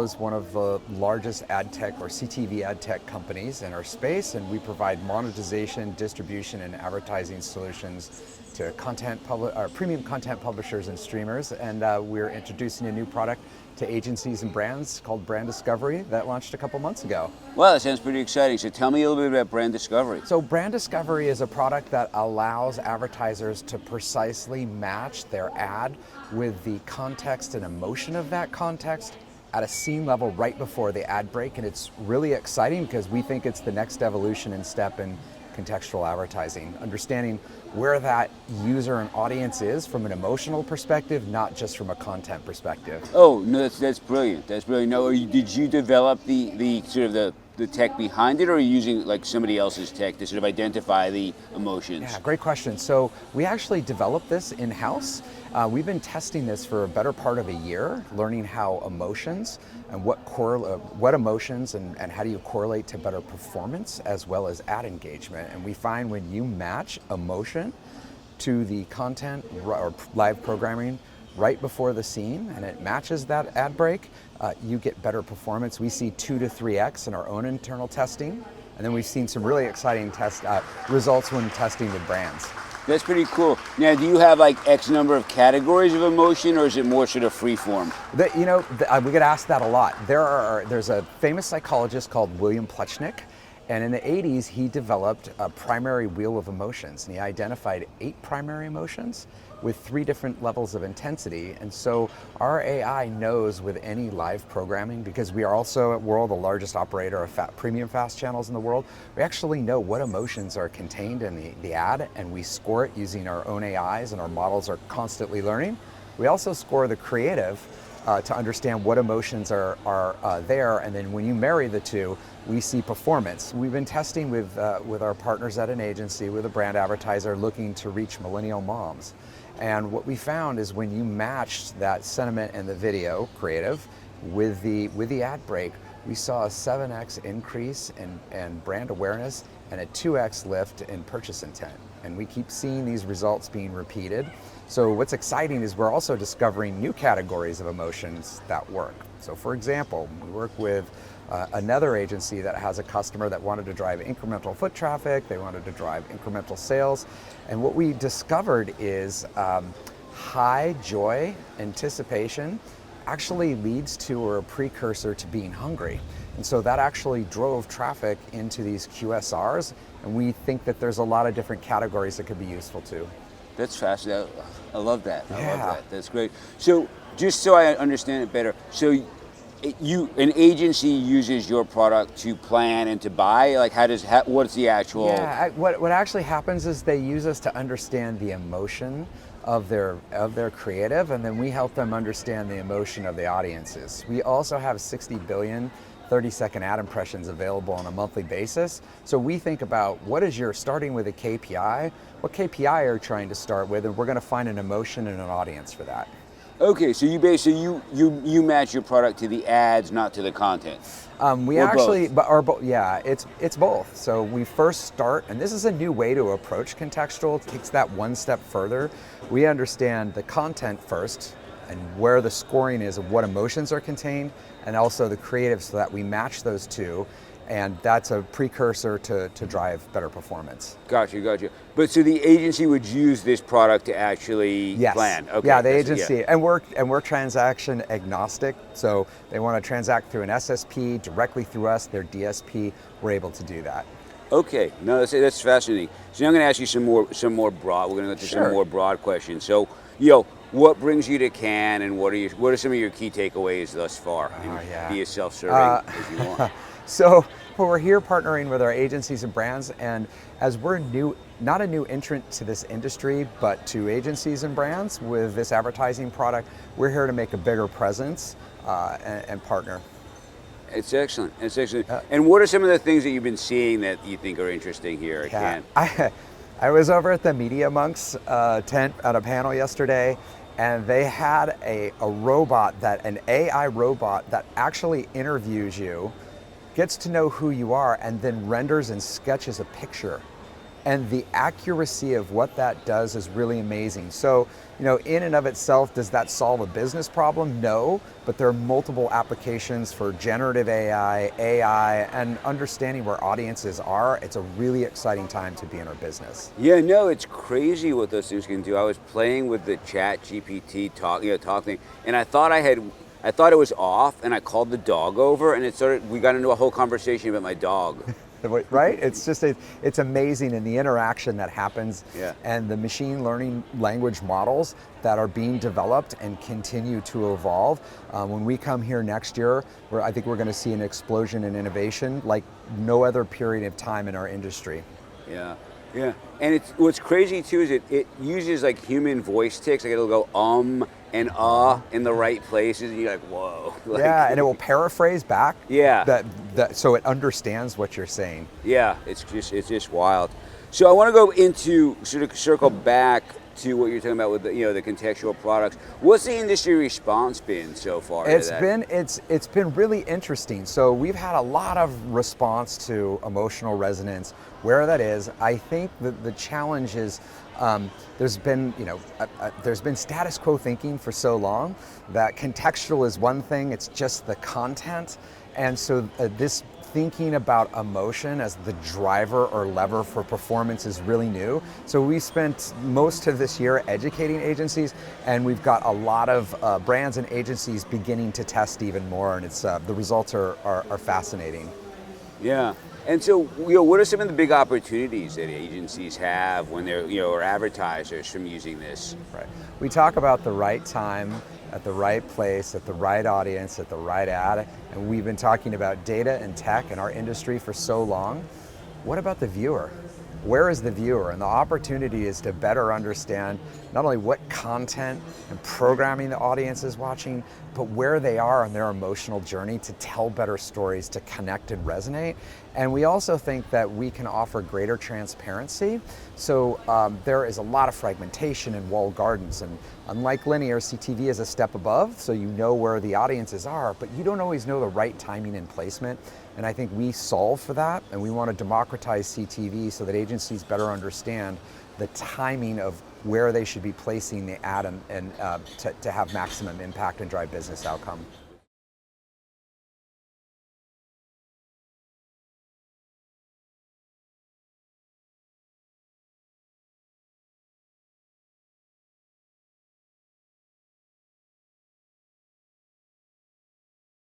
is one of the largest ad tech or CTV ad tech companies in our space, and we provide monetization, distribution, and advertising solutions to premium content publishers and streamers. And we're introducing a new product to agencies and brands called BrandDiscovery that launched a couple months ago. Well, that sounds pretty exciting. So tell me a little bit about BrandDiscovery. So BrandDiscovery is a product that allows advertisers to precisely match their ad with the context and emotion of that context at a scene level right before the ad break. And it's really exciting because we think it's the next evolution and step in contextual advertising, understanding where that user and audience is from an emotional perspective, not just from a content perspective. Oh, no, that's brilliant. That's brilliant. Now, did you develop the sort of the tech behind it, or are you using like somebody else's tech to sort of identify the emotions? Yeah, great question. So we actually developed this in-house. We've been testing this for a better part of a year, learning how emotions and what emotions and how do you correlate to better performance as well as ad engagement. And we find when you match emotion to the content or live programming right before the scene and it matches that ad break, you get better performance. We see 2 to 3x in our own internal testing. And then we've seen some really exciting results when testing with brands. That's pretty cool. Now, do you have like X number of categories of emotion, or is it more sort of free form? We get asked that a lot. There's a famous psychologist called William Plechnik, and in the 80s he developed a primary wheel of emotions, and he identified 8 primary emotions with 3 different levels of intensity. And so our AI knows with any live programming, because we are also at Wurl the largest operator of premium fast channels in the world, we actually know what emotions are contained in the ad, and we score it using our own AIs, and our models are constantly learning. We also score the creative to understand what emotions are there, and then when you marry the two, we see performance. We've been testing with our partners at an agency, with a brand advertiser looking to reach millennial moms. And what we found is when you matched that sentiment in the video creative with the ad break, we saw a 7x increase in brand awareness and a 2x lift in purchase intent. And we keep seeing these results being repeated. So what's exciting is we're also discovering new categories of emotions that work. So for example, we work with another agency that has a customer that wanted to drive incremental foot traffic, they wanted to drive incremental sales, and what we discovered is high joy anticipation actually leads to or a precursor to being hungry. And so that actually drove traffic into these QSRs, and we think that there's a lot of different categories that could be useful too. That's fascinating. I love that. I Yeah. love that. That's great. So just so I understand it better, so an agency uses your product to plan and to buy? Like what's the actual? Yeah, what actually happens is they use us to understand the emotion of their creative, and then we help them understand the emotion of the audiences. We also have 60 billion 30-second ad impressions available on a monthly basis. So we think about starting with a KPI, what KPI are you trying to start with, and we're going to find an emotion and an audience for that. Okay, so you match your product to the ads, not to the content. It's both. So we first start, and this is a new way to approach contextual. It takes that one step further. We understand the content first, and where the scoring is of what emotions are contained, and also the creative, so that we match those two. And that's a precursor to drive better performance. Gotcha. But so the agency would use this product to actually plan? Okay. Yeah, the agency, and we're transaction agnostic. So they want to transact through an SSP, directly through us, their DSP, we're able to do that. Okay, no, that's fascinating. So now I'm going to ask you some more broad. We're going to go to some more broad questions. So, what brings you to Cannes, and what are some of your key takeaways thus far? Be as self-serving as you want. So we're here partnering with our agencies and brands, and as we're not a new entrant to this industry, but to agencies and brands with this advertising product, we're here to make a bigger presence and partner. It's excellent. And what are some of the things that you've been seeing that you think are interesting here at Cannes? I was over at the Media Monks tent at a panel yesterday, and they had an AI robot that actually interviews you, gets to know who you are, and then renders and sketches a picture. And the accuracy of what that does is really amazing. So, in and of itself, does that solve a business problem? No, but there are multiple applications for generative AI, and understanding where audiences are. It's a really exciting time to be in our business. Yeah, no, it's crazy what those things can do. I was playing with the Chat GPT talk thing, and I thought it was off, and I called the dog over, and we got into a whole conversation about my dog. Right? It's amazing in the interaction that happens, Yeah. and the machine learning language models that are being developed and continue to evolve. When we come here next year, I think we're going to see an explosion in innovation like no other period of time in our industry. Yeah, yeah. And what's crazy too is it uses like human voice ticks. Like it'll go and in the right places. And you're like, whoa. Like, yeah, and it will paraphrase back. Yeah. So it understands what you're saying. Yeah, it's just wild. So I want to go into sort of circle back to what you're talking about with the contextual products. What's the industry response been so far? It's been really interesting. So we've had a lot of response to emotional resonance, where that is. I think that the challenge is there's been status quo thinking for so long that contextual is one thing. It's just the content, and so this thinking about emotion as the driver or lever for performance is really new. So we spent most of this year educating agencies, and we've got a lot of brands and agencies beginning to test even more, and it's the results are fascinating. Yeah. And so, what are some of the big opportunities that agencies have when they're, or advertisers from using this? Right. We talk about the right time, at the right place, at the right audience, at the right ad, and we've been talking about data and tech in our industry for so long. What about the viewer? Where is the viewer? And the opportunity is to better understand not only what content and programming the audience is watching, but where they are on their emotional journey to tell better stories, to connect and resonate. And we also think that we can offer greater transparency. So there is a lot of fragmentation in walled gardens, and unlike linear, CTV is a step above, so you know where the audiences are, but you don't always know the right timing and placement. And I think we solve for that, and we want to democratize CTV so that agencies better understand the timing of where they should be placing the ad and to have maximum impact and drive business outcome.